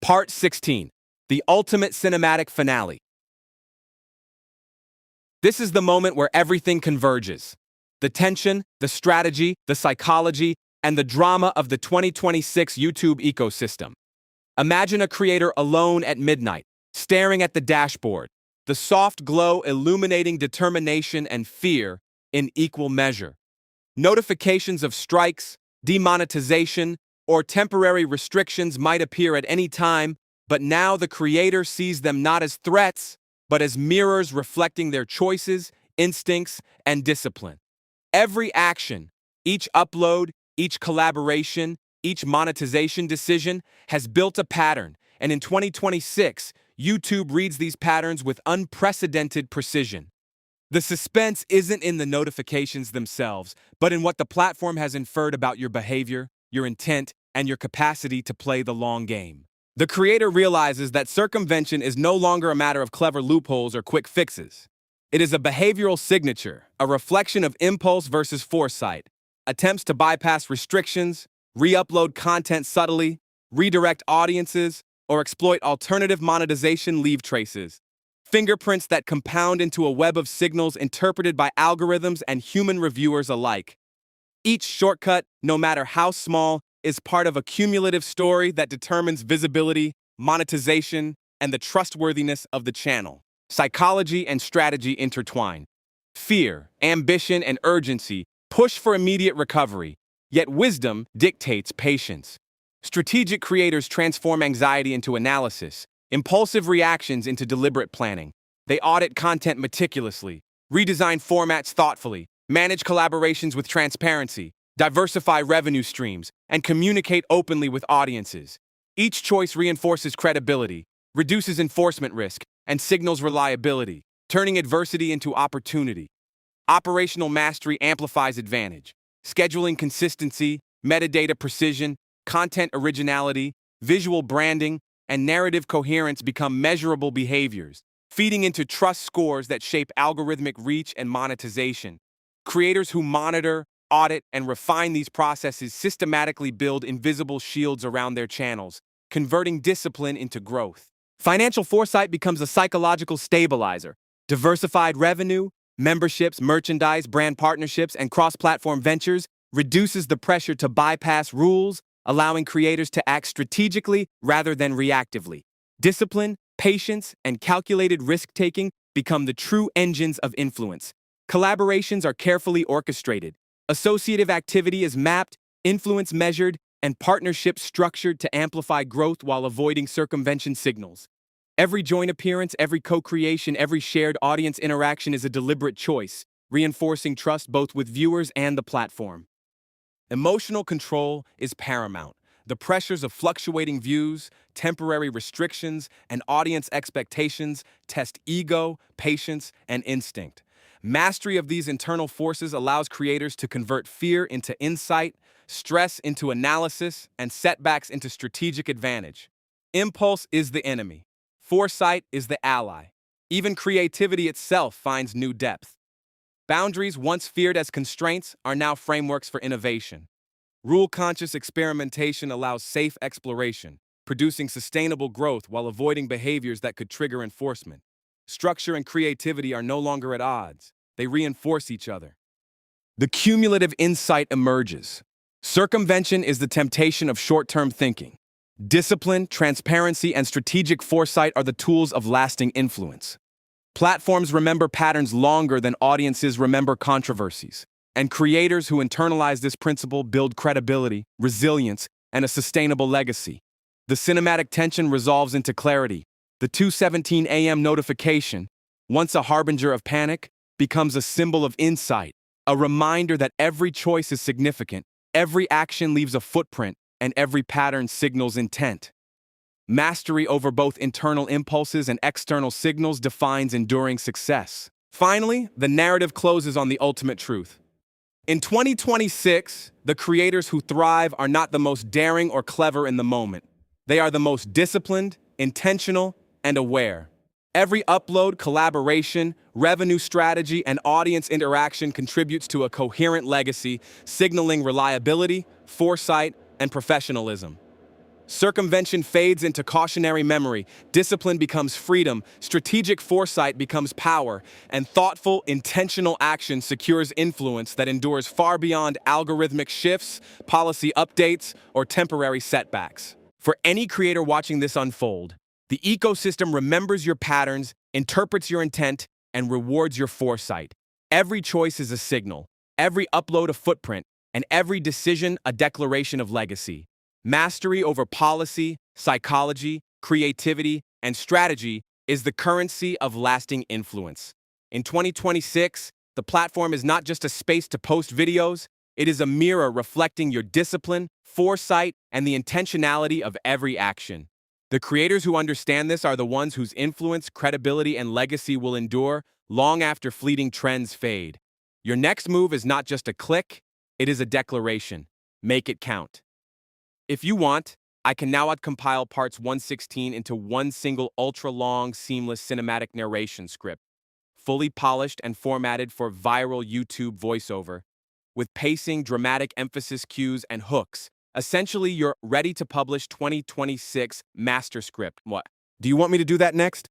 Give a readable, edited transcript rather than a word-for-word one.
Part 16, the ultimate cinematic finale. This is the moment where everything converges. The tension, the strategy, the psychology, and the drama of the 2026 YouTube ecosystem. Imagine a creator alone at midnight, staring at the dashboard, the soft glow illuminating determination and fear in equal measure. Notifications of strikes, demonetization, or temporary restrictions might appear at any time, but now the creator sees them not as threats, but as mirrors reflecting their choices, instincts, and discipline. Every action, each upload, each collaboration, each monetization decision has built a pattern, and in 2026, YouTube reads these patterns with unprecedented precision. The suspense isn't in the notifications themselves, but in what the platform has inferred about your behavior, your intent, and your capacity to play the long game. The creator realizes that circumvention is no longer a matter of clever loopholes or quick fixes. It is a behavioral signature, a reflection of impulse versus foresight, attempts to bypass restrictions, re-upload content subtly, redirect audiences, or exploit alternative monetization leave traces. Fingerprints that compound into a web of signals interpreted by algorithms and human reviewers alike. Each shortcut, no matter how small, is part of a cumulative story that determines visibility, monetization, and the trustworthiness of the channel. Psychology and strategy intertwine. Fear, ambition, and urgency push for immediate recovery, yet wisdom dictates patience. Strategic creators transform anxiety into analysis, impulsive reactions into deliberate planning. They audit content meticulously, redesign formats thoughtfully, manage collaborations with transparency, diversify revenue streams, and communicate openly with audiences. Each choice reinforces credibility, reduces enforcement risk, and signals reliability, turning adversity into opportunity. Operational mastery amplifies advantage. Scheduling consistency, metadata precision, content originality, visual branding, and narrative coherence become measurable behaviors, feeding into trust scores that shape algorithmic reach and monetization. Creators who monitor, audit, and refine these processes systematically build invisible shields around their channels, converting discipline into growth. Financial foresight becomes a psychological stabilizer. Diversified revenue, memberships, merchandise, brand partnerships, and cross-platform ventures reduces the pressure to bypass rules, allowing creators to act strategically rather than reactively. Discipline, patience, and calculated risk-taking become the true engines of influence. Collaborations are carefully orchestrated. Associative activity is mapped, influence measured, and partnerships structured to amplify growth while avoiding circumvention signals. Every joint appearance, every co-creation, every shared audience interaction is a deliberate choice, reinforcing trust both with viewers and the platform. Emotional control is paramount. The pressures of fluctuating views, temporary restrictions, and audience expectations test ego, patience, and instinct. Mastery of these internal forces allows creators to convert fear into insight, stress into analysis, and setbacks into strategic advantage. Impulse is the enemy. Foresight is the ally. Even creativity itself finds new depth. Boundaries once feared as constraints are now frameworks for innovation. Rule-conscious experimentation allows safe exploration, producing sustainable growth while avoiding behaviors that could trigger enforcement. Structure and creativity are no longer at odds. They reinforce each other. The cumulative insight emerges. Circumvention is the temptation of short-term thinking. Discipline, transparency, and strategic foresight are the tools of lasting influence. Platforms remember patterns longer than audiences remember controversies. And creators who internalize this principle build credibility, resilience, and a sustainable legacy. The cinematic tension resolves into clarity. The 2:17 a.m. notification, once a harbinger of panic, becomes a symbol of insight, a reminder that every choice is significant, every action leaves a footprint, and every pattern signals intent. Mastery over both internal impulses and external signals defines enduring success. Finally, the narrative closes on the ultimate truth. In 2026, the creators who thrive are not the most daring or clever in the moment. They are the most disciplined, intentional, and aware. Every upload, collaboration, revenue strategy, and audience interaction contributes to a coherent legacy, signaling reliability, foresight, and professionalism. Circumvention fades into cautionary memory, discipline becomes freedom, strategic foresight becomes power, and thoughtful, intentional action secures influence that endures far beyond algorithmic shifts, policy updates, or temporary setbacks. For any creator watching this unfold, the ecosystem remembers your patterns, interprets your intent, and rewards your foresight. Every choice is a signal, every upload a footprint, and every decision a declaration of legacy. Mastery over policy, psychology, creativity, and strategy is the currency of lasting influence. In 2026, the platform is not just a space to post videos, it is a mirror reflecting your discipline, foresight, and the intentionality of every action. The creators who understand this are the ones whose influence, credibility, and legacy will endure long after fleeting trends fade. Your next move is not just a click, it is a declaration. Make it count. If you want, I can now compile parts 116 into one single ultra-long, seamless cinematic narration script, fully polished and formatted for viral YouTube voiceover, with pacing, dramatic emphasis cues, and hooks. Essentially, your ready-to-publish 2026 master script. What? Do you want me to do that next?